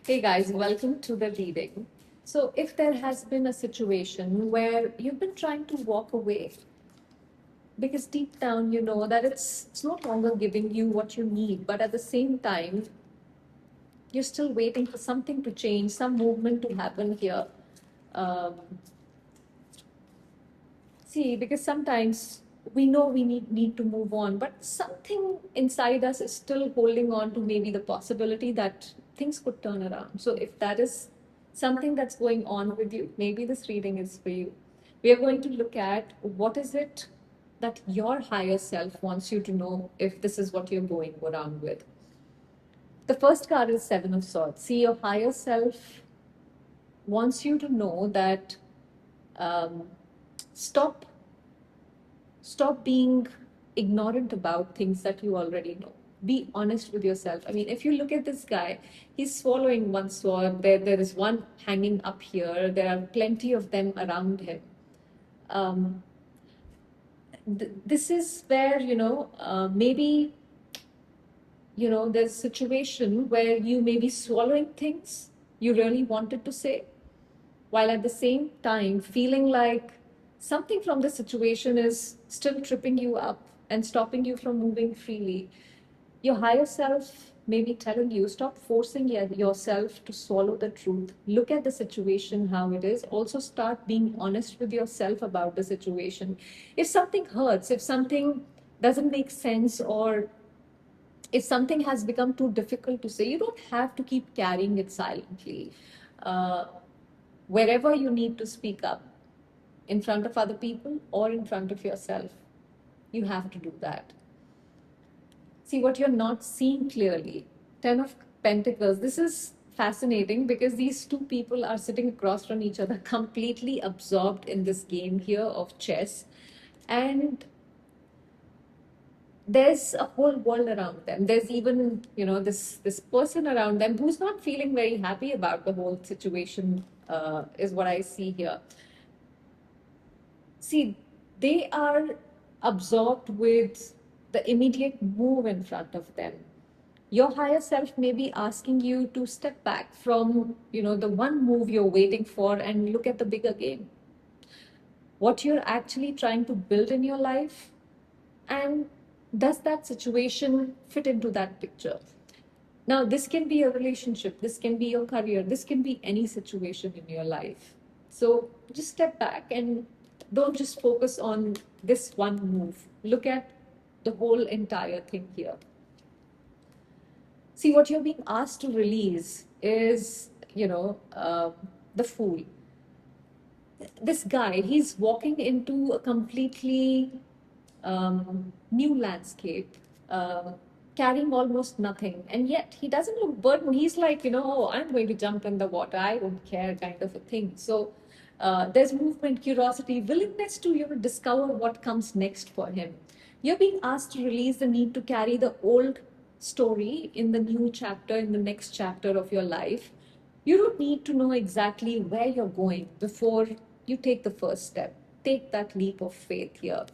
Hey guys, welcome to the reading. So, if there has been a situation where you've been trying to walk away because deep down you know that it's no longer giving you what you need, but at the same time you're still waiting for something to change, some movement to happen here. Um, See, because sometimes we know we need to move on, but something inside us is still holding on to maybe the possibility that things could turn around. So if that is something that's going on with you, maybe this reading is for you. We are going to look at what is it that your higher self wants you to know if this is what you're going around with. The first card is Seven of Swords. See, your higher self wants you to know that um, stop stop being ignorant about things that you already know. Be honest with yourself. I mean, if you look at this guy, he's swallowing one sword. There is one hanging up here. There are plenty of them around him. Um, this is where, maybe, there's a situation where you may be swallowing things you really wanted to say, while at the same time feeling like something from the situation is still tripping you up and stopping you from moving freely. Your higher self may be telling you stop forcing yourself to swallow the truth. Look at the situation how it is. Also, start being honest with yourself about the situation. If something hurts, if something doesn't make sense, or if something has become too difficult to say, you don't have to keep carrying it silently. Uh, Wherever you need to speak up, in front of other people or in front of yourself, you have to do that. See what you're not seeing clearly. Ten of Pentacles. This is fascinating because these two people are sitting across from each other, completely absorbed in this game here of chess. And there's a whole world around them. There's even, this person around them who's not feeling very happy about the whole situation, is what I see here. See, they are absorbed with the immediate move in front of them. Your higher self may be asking you to step back from, the one move you're waiting for and look at the bigger game. What you're actually trying to build in your life, and does that situation fit into that picture? Now, this can be a relationship, this can be your career, this can be any situation in your life. So just step back and don't just focus on this one move. Look at the whole entire thing here. See, what you're being asked to release is, the Fool. This guy, he's walking into a completely new landscape, carrying almost nothing. And yet he doesn't look burdened. He's like, oh, I'm going to jump in the water. I don't care, kind of a thing. So there's movement, curiosity, willingness to, discover what comes next for him. You're being asked to release the need to carry the old story in the new chapter, in the next chapter of your life. You don't need to know exactly where you're going before you take the first step. Take that leap of faith here.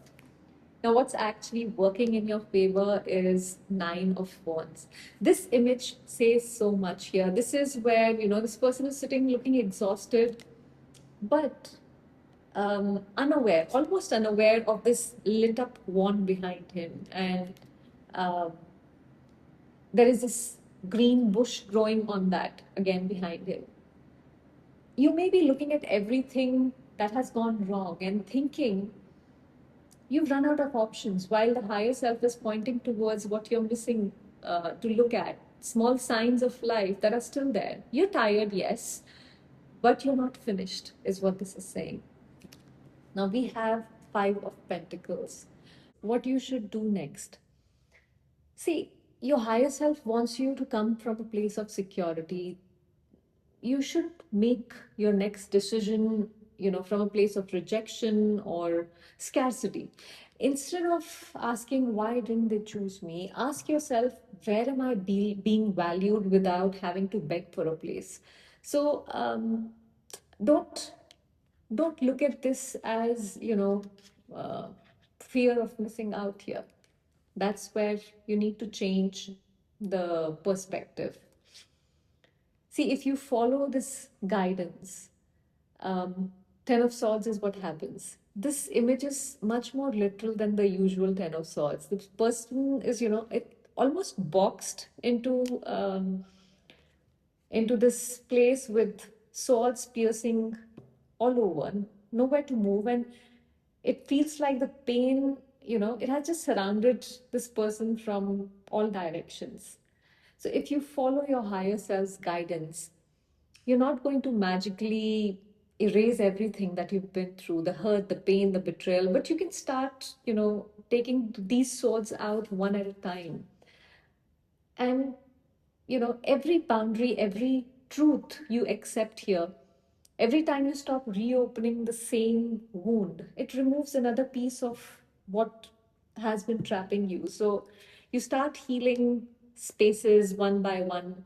Now, what's actually working in your favor is Nine of Wands. This image says so much here. This is where, this person is sitting looking exhausted, but unaware, almost unaware of this lit up wand behind him. And um, there is this green bush growing on that again behind him. You may be looking at everything that has gone wrong and thinking you've run out of options, while the higher self is pointing towards what you're missing to look at. Small signs of life that are still there. You're tired, yes, but you're not finished, is what this is saying. Now we have Five of Pentacles. What you should do next. See, your higher self wants you to come from a place of security. You should make your next decision, from a place of rejection or scarcity. Instead of asking why didn't they choose me, ask yourself, where am I being valued without having to beg for a place? So don't don't look at this as, uh, fear of missing out here. That's where you need to change the perspective. See, if you follow this guidance, Ten of Swords is what happens. This image is much more literal than the usual Ten of Swords. The person is, it almost boxed into this place with swords piercing all over, nowhere to move. And it feels like the pain, it has just surrounded this person from all directions. So if you follow your higher self's guidance, you're not going to magically erase everything that you've been through, the hurt, the pain, the betrayal, but you can start, taking these swords out one at a time. And every boundary, every truth you accept here, every time you stop reopening the same wound, it removes another piece of what has been trapping you. So you start healing spaces one by one.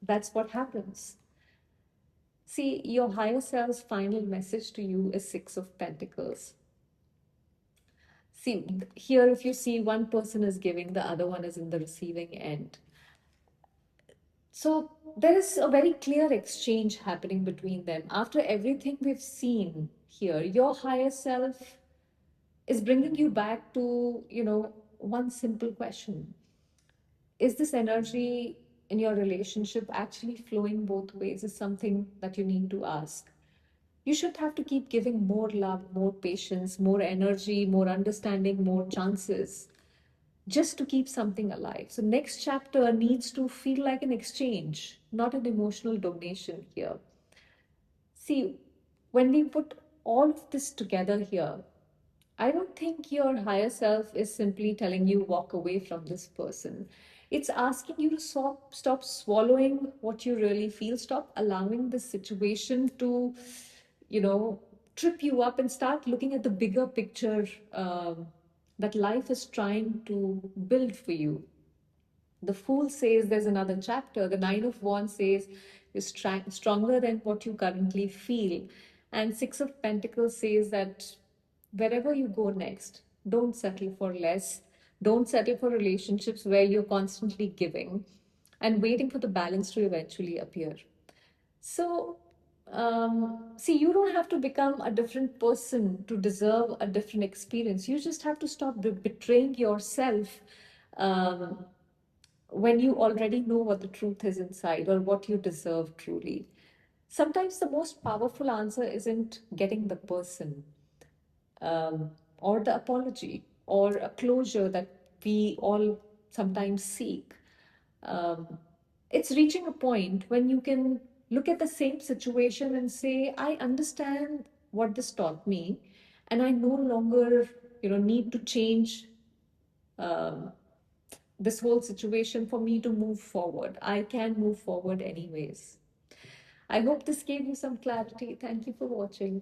That's what happens. See, your higher self's final message to you is Six of Pentacles. See, here, if you see one person is giving, the other one is in the receiving end. So there is a very clear exchange happening between them. After everything we've seen here, your higher self is bringing you back to, one simple question. Is this energy in your relationship actually flowing both ways? Is something that you need to ask. You should have to keep giving more love, more patience, more energy, more understanding, more chances, just to keep something alive. So, next chapter needs to feel like an exchange, not an emotional donation here. See, when we put all of this together here, I don't think your higher self is simply telling you walk away from this person. It's asking you to stop swallowing what you really feel, stop allowing this situation to, you know, trip you up and start looking at the bigger picture that life is trying to build for you. The Fool says there's another chapter. The Nine of Wands says you're stronger than what you currently feel. And Six of Pentacles says that wherever you go next, don't settle for less. Don't settle for relationships where you're constantly giving and waiting for the balance to eventually appear. So, see, you don't have to become a different person to deserve a different experience. You just have to stop betraying yourself um, when you already know what the truth is inside or what you deserve truly. Sometimes the most powerful answer isn't getting the person or the apology or a closure that we all sometimes seek. Um, it's reaching a point when you can look at the same situation and say, I understand what this taught me, and I no longer, need to change um, this whole situation for me to move forward. I can move forward anyways. I hope this gave you some clarity. Thank you for watching.